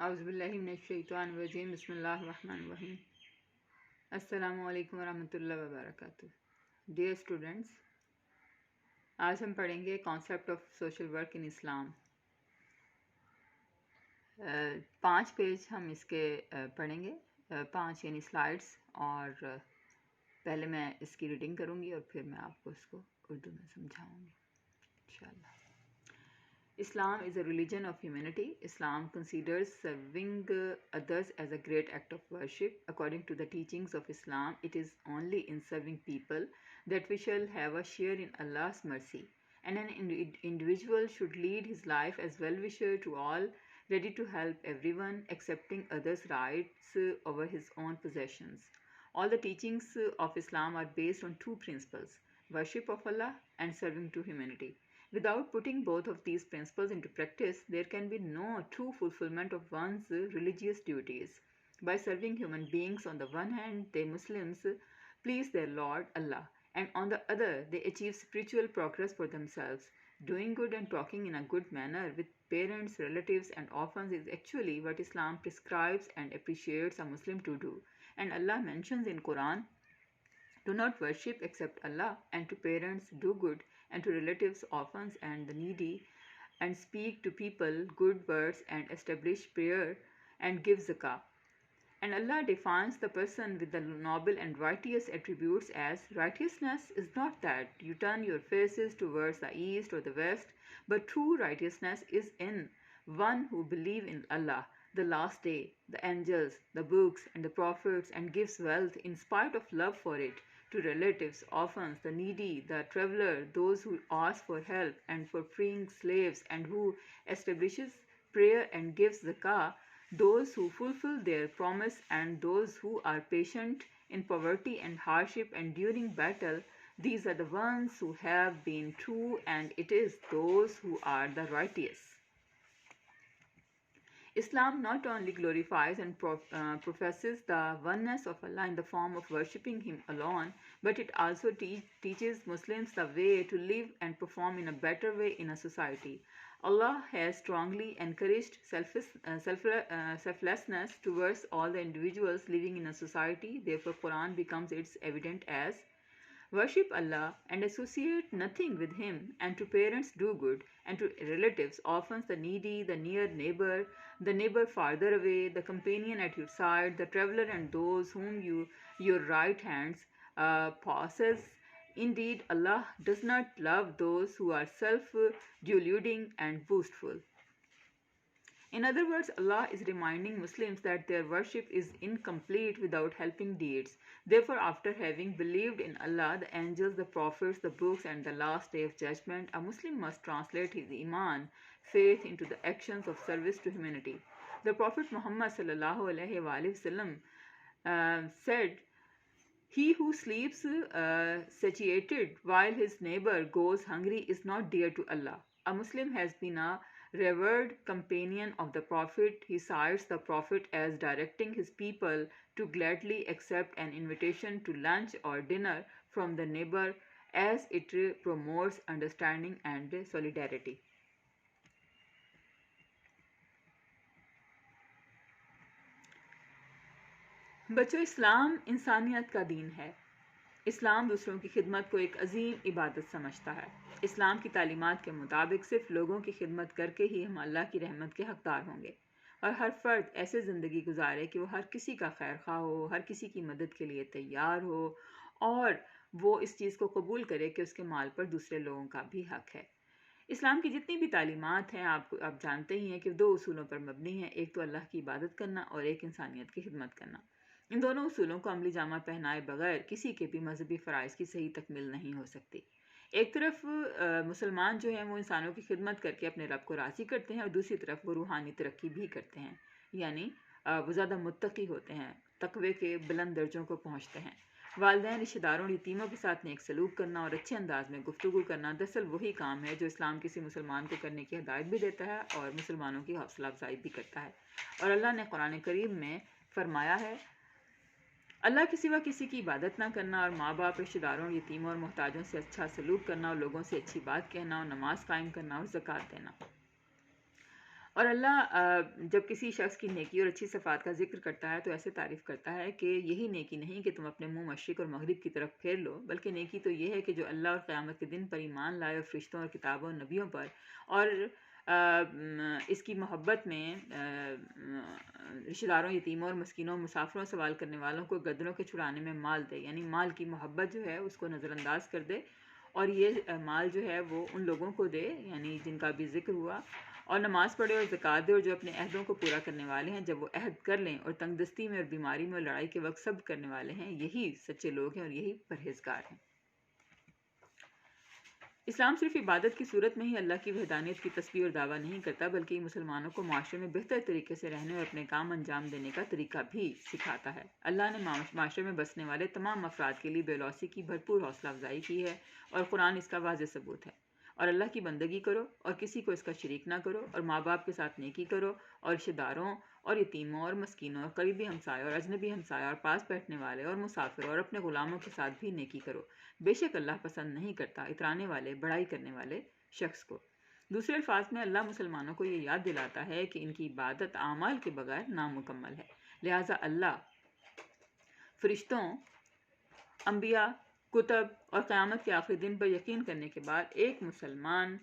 اعوذ باللہ من الشیطان الرجیم بسم اللہ الرحمن الرحیم السلام علیکم ورحمۃ اللہ وبرکاتہ. ڈیئر اسٹوڈنٹس، آج ہم پڑھیں گے concept of social work in Islam. 5 page ہم اس کے پڑھیں گے، 5 یعنی سلائڈس، اور پہلے میں اس کی ریڈنگ کروں گی اور پھر میں آپ کو اس کو اردو میں سمجھاؤں گی انشاءاللہ. Islam is a religion of humanity. Islam considers serving others as a great act of worship. According to the teachings of Islam, it is only in serving people that we shall have a share in Allah's mercy. And an individual should lead his life as well-wisher to all, ready to help everyone, accepting others' rights over his own possessions. All the teachings of Islam are based on 2 principles: worship of Allah and serving to humanity. Without putting both of these principles into practice, there can be no true fulfillment of one's religious duties. By serving human beings, on the one hand, they Muslims please their Lord Allah, and on the other, they achieve spiritual progress for themselves. Doing good and talking in a good manner with parents, relatives, and orphans is actually what Islam prescribes and appreciates a Muslim to do. And Allah mentions in Quran, "Do not worship except Allah, and to parents do good, and to relatives, orphans, and the needy, and speak to people good words, and establish prayer, and give zakah." And Allah defines the person with the noble and righteous attributes as, "Righteousness is not that you turn your faces towards the east or the west, but true righteousness is in one who believes in Allah, the last day, the angels, the books, and the prophets, and gives wealth in spite of love for it, to relatives, orphans, the needy, the traveler, those who ask for help, and for freeing slaves, and who establishes prayer and gives zakah, those who fulfill their promise, and those who are patient in poverty and hardship and during battle. These are the ones who have been true, and it is those who are the righteous." Islam not only glorifies and professes the oneness of Allah in the form of worshipping Him alone, but it also teaches Muslims the way to live and perform in a better way in a society. Allah has strongly encouraged selflessness towards all the individuals living in a society. Therefore, Quran becomes its evident as, "Worship Allah and associate nothing with Him, and to parents do good, and to relatives, orphans, the needy, the near neighbor, the neighbor farther away, the companion at your side, the traveler, and those whom your right hands possess. Indeed, Allah does not love those who are self-deluding and boastful." In other words, Allah is reminding Muslims that their worship is incomplete without helping deeds. Therefore, after having believed in Allah, the angels, the prophets, the books, and the last day of judgment, a Muslim must translate his iman, faith, into the actions of service to humanity. The Prophet Muhammad sallallahu alaihi wasallam said, "He who sleeps satiated while his neighbor goes hungry is not dear to Allah." A Muslim has been a revered companion of the Prophet. He cites the Prophet as directing his people to gladly accept an invitation to lunch or dinner from the neighbor, as it promotes understanding and solidarity. بچوں، اسلام انسانیت کا دین ہے. اسلام دوسروں کی خدمت کو ایک عظیم عبادت سمجھتا ہے. اسلام کی تعلیمات کے مطابق صرف لوگوں کی خدمت کر کے ہی ہم اللہ کی رحمت کے حقدار ہوں گے، اور ہر فرد ایسے زندگی گزارے کہ وہ ہر کسی کا خیر خواہ ہو، ہر کسی کی مدد کے لیے تیار ہو، اور وہ اس چیز کو قبول کرے کہ اس کے مال پر دوسرے لوگوں کا بھی حق ہے. اسلام کی جتنی بھی تعلیمات ہیں آپ جانتے ہی ہیں کہ 2 اصولوں پر مبنی ہیں. ایک تو اللہ کی عبادت کرنا، اور ایک انسانیت کی خدمت کرنا. ان دونوں اصولوں کو عملی جامہ پہنائے بغیر کسی کے بھی مذہبی فرائض کی صحیح تکمیل نہیں ہو سکتی. ایک طرف مسلمان جو ہیں وہ انسانوں کی خدمت کر کے اپنے رب کو راضی کرتے ہیں، اور دوسری طرف وہ روحانی ترقی بھی کرتے ہیں، یعنی وہ زیادہ متقی ہوتے ہیں، تقوی کے بلند درجوں کو پہنچتے ہیں. والدین، رشتہ داروں اور یتیموں کے ساتھ نیک سلوک کرنا اور اچھے انداز میں گفتگو کرنا دراصل وہی کام ہے جو اسلام کسی مسلمان کو کرنے کی ہدایت بھی دیتا ہے اور مسلمانوں کی حوصلہ افزائی بھی کرتا ہے. اور اللہ نے قرآن کریم میں فرمایا ہے، اللہ کے سوا کسی کی عبادت نہ کرنا، اور ماں باپ، رشتہ داروں، یتیموں اور محتاجوں سے اچھا سلوک کرنا، اور لوگوں سے اچھی بات کہنا، اور نماز قائم کرنا، اور زکوٰۃ دینا. اور اللہ جب کسی شخص کی نیکی اور اچھی صفات کا ذکر کرتا ہے تو ایسے تعریف کرتا ہے کہ یہی نیکی نہیں کہ تم اپنے منہ مشرق اور مغرب کی طرف پھیر لو، بلکہ نیکی تو یہ ہے کہ جو اللہ اور قیامت کے دن پر ایمان لائے اور فرشتوں اور کتابوں اور نبیوں پر، اور اس کی محبت میں رشتہ داروں، یتیموں اور مسکینوں، مسافروں، سوال کرنے والوں کو گردنوں کے چھڑانے میں مال دے، یعنی مال کی محبت جو ہے اس کو نظر انداز کر دے، اور یہ مال جو ہے وہ ان لوگوں کو دے یعنی جن کا بھی ذکر ہوا، اور نماز پڑھے اور زکوٰۃ دے، اور جو اپنے عہدوں کو پورا کرنے والے ہیں جب وہ عہد کر لیں، اور تنگ دستی میں اور بیماری میں اور لڑائی کے وقت صبر کرنے والے ہیں، یہی سچے لوگ ہیں اور یہی پرہیزگار ہیں۔ اسلام صرف عبادت کی صورت میں ہی اللہ کی وحدانیت کی تسبیح اور دعویٰ نہیں کرتا، بلکہ یہ مسلمانوں کو معاشرے میں بہتر طریقے سے رہنے اور اپنے کام انجام دینے کا طریقہ بھی سکھاتا ہے۔ اللہ نے معاشرے میں بسنے والے تمام افراد کے لیے بے لوثی کی بھرپور حوصلہ افزائی کی ہے، اور قرآن اس کا واضح ثبوت ہے۔ اور اللہ کی بندگی کرو اور کسی کو اس کا شریک نہ کرو، اور ماں باپ کے ساتھ نیکی کرو، اور رشتہ داروں اور یتیموں اور مسکینوں اور قریبی ہمسایوں اور اجنبی ہمسایوں اور پاس بیٹھنے والے اور مسافر اور اپنے غلاموں کے ساتھ بھی نیکی کرو، بے شک اللہ پسند نہیں کرتا اترانے والے، بڑائی کرنے والے شخص کو۔ دوسرے الفاظ میں اللہ مسلمانوں کو یہ یاد دلاتا ہے کہ ان کی عبادت اعمال کے بغیر نامکمل ہے، لہٰذا اللہ، فرشتوں، انبیاء، کتب اور قیامت کے آخری دن پر یقین کرنے کے بعد ایک مسلمان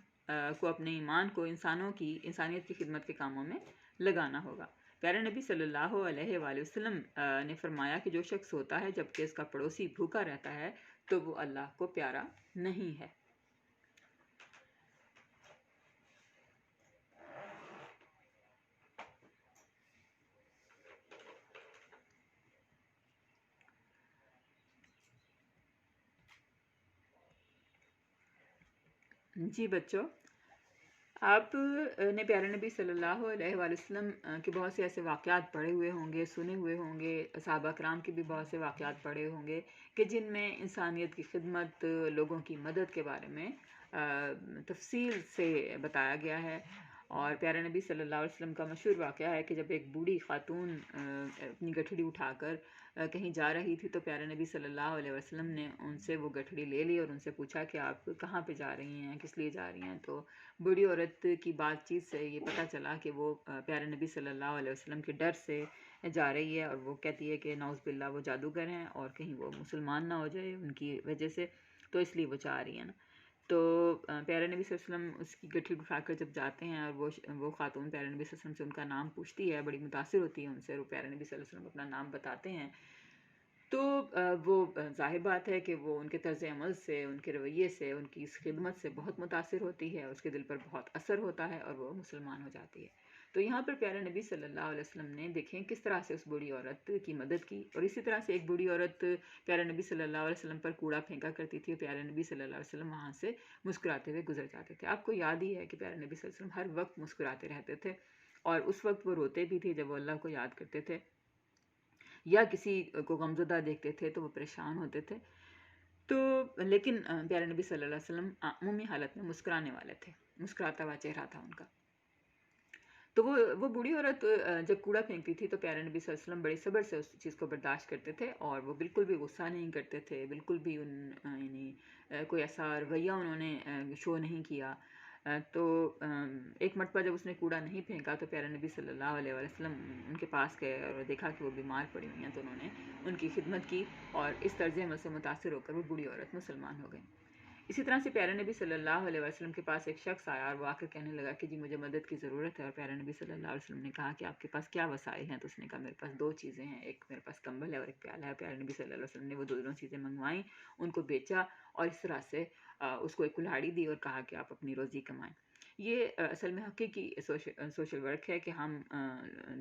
کو اپنے ایمان کو انسانیت کی خدمت کے کاموں میں لگانا ہوگا۔ پیارے نبی صلی اللہ علیہ وآلہ وسلم نے فرمایا کہ جو شخص سوتا ہے جبکہ اس کا پڑوسی بھوکا رہتا ہے تو وہ اللہ کو پیارا نہیں ہے۔ جی بچوں، آپ نے پیارے نبی صلی اللہ علیہ وآلہ وسلم کے بہت سے ایسے واقعات پڑھے ہوئے ہوں گے، سنے ہوئے ہوں گے، صحابہ کرام کے بھی بہت سے واقعات پڑھے ہوں گے کہ جن میں انسانیت کی خدمت، لوگوں کی مدد کے بارے میں تفصیل سے بتایا گیا ہے۔ اور پیارے نبی صلی اللہ علیہ وسلم کا مشہور واقعہ ہے کہ جب ایک بوڑھی خاتون اپنی گٹھڑی اٹھا کر کہیں جا رہی تھی تو پیارے نبی صلی اللہ علیہ وسلم نے ان سے وہ گٹھڑی لے لی اور ان سے پوچھا کہ آپ کہاں پہ جا رہی ہیں، کس لیے جا رہی ہیں؟ تو بوڑھی عورت کی بات چیت سے یہ پتہ چلا کہ وہ پیارے نبی صلی اللہ علیہ وسلم کے ڈر سے جا رہی ہے، اور وہ کہتی ہے کہ نعوذ باللہ وہ جادوگر ہیں اور کہیں وہ مسلمان نہ ہو جائے ان کی وجہ سے، تو اس لیے وہ چاہ رہی ہیں نا۔ تو پیارے نبی صلی اللہ علیہ وسلم اس کی گٹھڑی اٹھا کر جب جاتے ہیں اور وہ خاتون پیارے نبی صلی اللہ علیہ وسلم سے ان کا نام پوچھتی ہے، بڑی متاثر ہوتی ہے ان سے، اور وہ پیارے نبی صلی اللہ علیہ وسلم اپنا نام بتاتے ہیں، تو وہ ظاہر بات ہے کہ وہ ان کے طرز عمل سے، ان کے رویے سے، ان کی اس خدمت سے بہت متاثر ہوتی ہے، اس کے دل پر بہت اثر ہوتا ہے اور وہ مسلمان ہو جاتی ہے۔ تو یہاں پر پیارے نبی صلی اللہ علیہ وسلم نے دیکھیں کس طرح سے اس بوڑھی عورت کی مدد کی، اور اسی طرح سے ایک بوڑھی عورت پیارے نبی صلی اللہ علیہ وسلم پر کوڑا پھینکا کرتی تھی، اور پیارے نبی صلی اللہ علیہ وسلم وہاں سے مسکراتے ہوئے گزر جاتے تھے۔ آپ کو یاد ہی ہے کہ پیارے نبی صلی اللہ علیہ وسلم ہر وقت مسکراتے رہتے تھے، اور اس وقت وہ روتے بھی تھے جب وہ اللہ کو یاد کرتے تھے، یا کسی کو غمزدہ دیکھتے تھے تو وہ پریشان ہوتے تھے۔ تو لیکن پیارے نبی صلی اللہ علیہ وسلم عمومی حالت میں مسکرانے والے تھے، مسکراتا ہوا چہرہ تھا ان کا۔ تو وہ بوڑھی عورت جب کوڑا پھینکتی تھی تو پیارے نبی صلی اللہ علیہ وسلم بڑے صبر سے اس چیز کو برداشت کرتے تھے، اور وہ بالکل بھی غصہ نہیں کرتے تھے، بالکل بھی یعنی کوئی ایسا رویہ انہوں نے شو نہیں کیا۔ تو ایک مرتبہ جب اس نے کوڑا نہیں پھینکا تو پیارے نبی صلی اللہ علیہ وسلم ان کے پاس گئے اور دیکھا کہ وہ بیمار پڑی ہوئی ہیں، تو انہوں نے ان کی خدمت کی، اور اس طرز عمل سے متاثر ہو کر وہ بوڑھی عورت مسلمان ہو گئی۔ اسی طرح سے پیارے نبی صلی اللہ علیہ وسلم کے پاس ایک شخص آیا اور وہ آ کر کہنے لگا کہ جی مجھے مدد کی ضرورت ہے، اور پیارے نبی صلی اللہ علیہ وسلم نے کہا کہ آپ کے پاس کیا وسائل ہیں؟ تو اس نے کہا میرے پاس دو چیزیں ہیں، ایک میرے پاس کمبل ہے اور ایک پیالہ ہے۔ پیارے نبی صلی اللہ علیہ وسلم نے وہ دونوں چیزیں منگوائیں، ان کو بیچا، اور اس طرح سے اس کو ایک کلاڑی دی اور کہا کہ آپ اپنی روزی کمائیں۔ یہ اصل میں حقیقی سوشل ورک ہے کہ ہم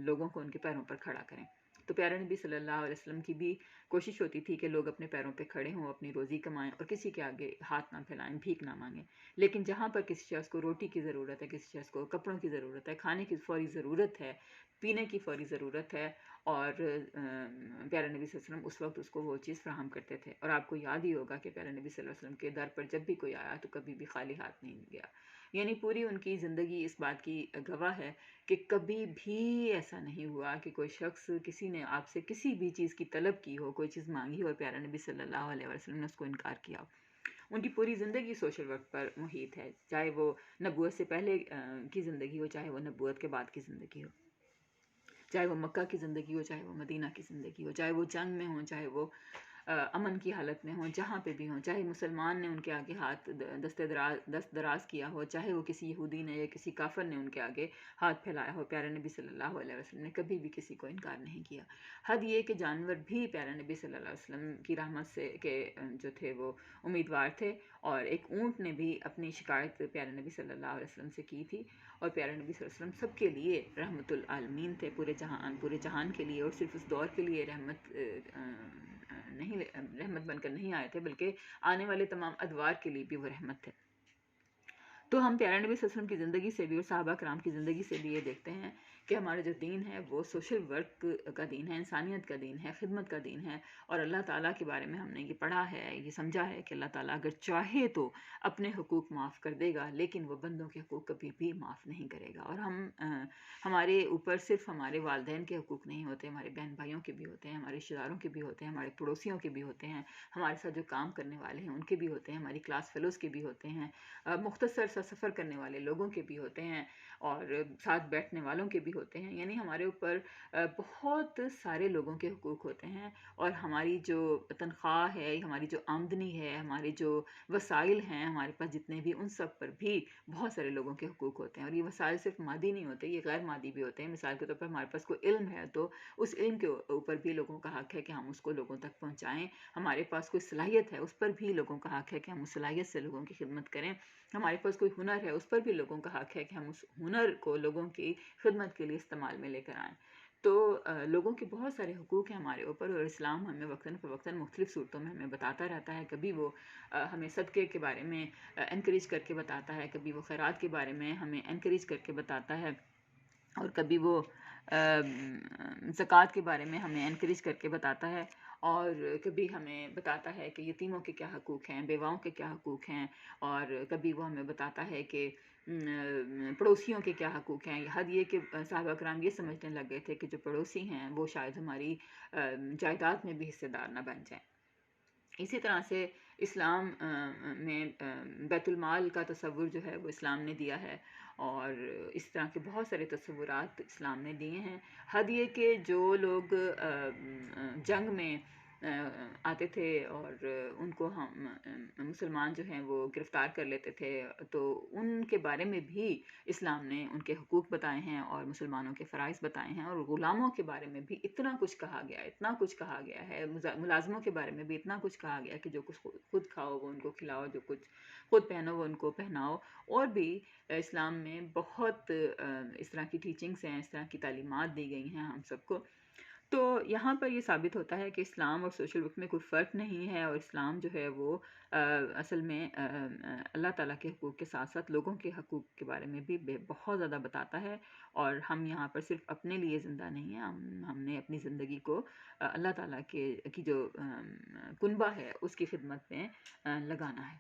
لوگوں کو ان کے پیروں پر کھڑا کریں۔ تو پیارے نبی صلی اللہ علیہ وسلم کی بھی کوشش ہوتی تھی کہ لوگ اپنے پیروں پہ کھڑے ہوں، اپنی روزی کمائیں اور کسی کے آگے ہاتھ نہ پھیلائیں، بھیک نہ مانگیں۔ لیکن جہاں پر کسی شخص کو روٹی کی ضرورت ہے، کسی شخص کو کپڑوں کی ضرورت ہے، کھانے کی فوری ضرورت ہے، پینے کی فوری ضرورت ہے، اور پیارے نبی صلی اللہ علیہ وسلم اس وقت اس کو وہ چیز فراہم کرتے تھے۔ اور آپ کو یاد ہی ہوگا کہ پیارے نبی صلی اللہ علیہ وسلم کے در پر جب بھی کوئی آیا تو کبھی بھی خالی ہاتھ نہیں گیا، یعنی پوری ان کی زندگی اس بات کی گواہ ہے کہ کبھی بھی ایسا نہیں ہوا کہ کوئی شخص، کسی نے آپ سے کسی بھی چیز کی طلب کی ہو، کوئی چیز مانگی ہو اور پیارے نبی صلی اللہ علیہ وسلم نے اس کو انکار کیا ہو۔ ان کی پوری زندگی سوشل ورک پر محیط ہے، چاہے وہ نبوت سے پہلے کی زندگی ہو، چاہے وہ نبوت کے بعد کی زندگی ہو، چاہے وہ مکہ کی زندگی ہو، چاہے وہ مدینہ کی زندگی ہو، چاہے وہ جنگ میں ہوں، چاہے وہ امن کی حالت میں ہوں، جہاں پہ بھی ہوں، چاہے مسلمان نے ان کے آگے ہاتھ دست دراز کیا ہو، چاہے وہ کسی یہودی نے یا کسی کافر نے ان کے آگے ہاتھ پھیلایا ہو، پیارے نبی صلی اللہ علیہ وسلم نے کبھی بھی کسی کو انکار نہیں کیا۔ حد یہ کہ جانور بھی پیارے نبی صلی اللہ علیہ وسلم کی رحمت سے کے جو تھے وہ امیدوار تھے، اور ایک اونٹ نے بھی اپنی شکایت پیارے نبی صلی اللہ علیہ وسلم سے کی تھی، اور پیارے نبی صلی اللہ علیہ وسلم سب کے لیے رحمت العالمین تھے، پورے جہان کے لیے، اور صرف اس دور کے لیے رحمت بن کر نہیں آئے تھے، بلکہ آنے والے تمام ادوار کے لیے بھی وہ رحمت تھے۔ تو ہم پیارے نبی صلی اللہ علیہ وسلم کی زندگی سے بھی اور صحابہ کرام کی زندگی سے بھی یہ دیکھتے ہیں کہ ہمارا جو دین ہے وہ سوشل ورک کا دین ہے، انسانیت کا دین ہے، خدمت کا دین ہے، اور اللہ تعالیٰ کے بارے میں ہم نے یہ پڑھا ہے، یہ سمجھا ہے کہ اللہ تعالیٰ اگر چاہے تو اپنے حقوق معاف کر دے گا، لیکن وہ بندوں کے حقوق کبھی بھی معاف نہیں کرے گا۔ اور ہمارے اوپر صرف ہمارے والدین کے حقوق نہیں ہوتے، ہمارے بہن بھائیوں کے بھی ہوتے ہیں، ہمارے رشتہ داروں کے بھی ہوتے ہیں، ہمارے پڑوسیوں کے بھی ہوتے ہیں، ہمارے ساتھ جو کام کرنے والے ہیں ان کے بھی ہوتے ہیں، ہماری کلاس فیلوز کے بھی ہوتے ہیں، مختصر سا سفر کرنے والے لوگوں کے بھی ہوتے ہیں، اور ساتھ بیٹھنے والوں کے بھی ہوتے ہیں، یعنی ہمارے اوپر بہت سارے لوگوں کے حقوق ہوتے ہیں، اور ہماری جو تنخواہ ہے، ہماری جو آمدنی ہے، ہمارے جو وسائل ہیں ہمارے پاس جتنے بھی، ان سب پر بھی بہت سارے لوگوں کے حقوق ہوتے ہیں، اور یہ وسائل صرف مادی نہیں ہوتے، یہ غیر مادی بھی ہوتے ہیں۔ مثال کے طور پر ہمارے پاس کوئی علم ہے تو اس علم کے اوپر بھی لوگوں کا حق ہے کہ ہم اس کو لوگوں تک پہنچائیں، ہمارے پاس کوئی صلاحیت ہے اس پر بھی لوگوں کا حق ہے کہ ہم اس صلاحیت سے لوگوں کی خدمت کریں، ہمارے پاس کوئی ہنر ہے اس پر بھی لوگوں کا حق ہے کہ ہم اس ہنر کو لوگوں کی خدمت کے لیے استعمال میں لے کر آئیں۔ تو لوگوں کے بہت سارے حقوق ہیں ہمارے اوپر، اور اسلام ہمیں وقتاً فوقتاً مختلف صورتوں میں ہمیں بتاتا رہتا ہے، کبھی وہ ہمیں صدقے کے بارے میں انکریج کر کے بتاتا ہے، کبھی وہ خیرات کے بارے میں ہمیں انکریج کر کے بتاتا ہے، اور کبھی وہ زکوٰۃ کے بارے میں ہمیں انکریج کر کے بتاتا ہے، اور کبھی ہمیں بتاتا ہے کہ یتیموں کے کیا حقوق ہیں، بیواؤں کے کیا حقوق ہیں، اور کبھی وہ ہمیں بتاتا ہے کہ پڑوسیوں کے کیا حقوق ہیں۔ حد یہ کہ صحابہ کرام یہ سمجھنے لگ گئے تھے کہ جو پڑوسی ہیں وہ شاید ہماری جائیداد میں بھی حصے دار نہ بن جائیں۔ اسی طرح سے اسلام میں بیت المال کا تصور جو ہے وہ اسلام نے دیا ہے، اور اس طرح کے بہت سارے تصورات اسلام نے دیے ہیں۔ حد یہ کہ جو لوگ جنگ میں آتے تھے اور ان کو ہم مسلمان جو ہیں وہ گرفتار کر لیتے تھے، تو ان کے بارے میں بھی اسلام نے ان کے حقوق بتائے ہیں اور مسلمانوں کے فرائض بتائے ہیں، اور غلاموں کے بارے میں بھی اتنا کچھ کہا گیا، اتنا کچھ کہا گیا ہے، ملازموں کے بارے میں بھی اتنا کچھ کہا گیا کہ جو کچھ خود کھاؤ وہ ان کو کھلاؤ، جو کچھ خود پہنو وہ ان کو پہناؤ، اور بھی اسلام میں بہت اس طرح کی ٹیچنگز ہیں، اس طرح کی تعلیمات دی گئی ہیں ہم سب کو۔ تو یہاں پر یہ ثابت ہوتا ہے کہ اسلام اور سوشل ورک میں کوئی فرق نہیں ہے، اور اسلام جو ہے وہ اصل میں اللہ تعالیٰ کے حقوق کے ساتھ ساتھ لوگوں کے حقوق کے بارے میں بھی بہت زیادہ بتاتا ہے، اور ہم یہاں پر صرف اپنے لیے زندہ نہیں ہیں، ہم نے اپنی زندگی کو اللہ تعالیٰ کی جو کنبہ ہے اس کی خدمت میں لگانا ہے۔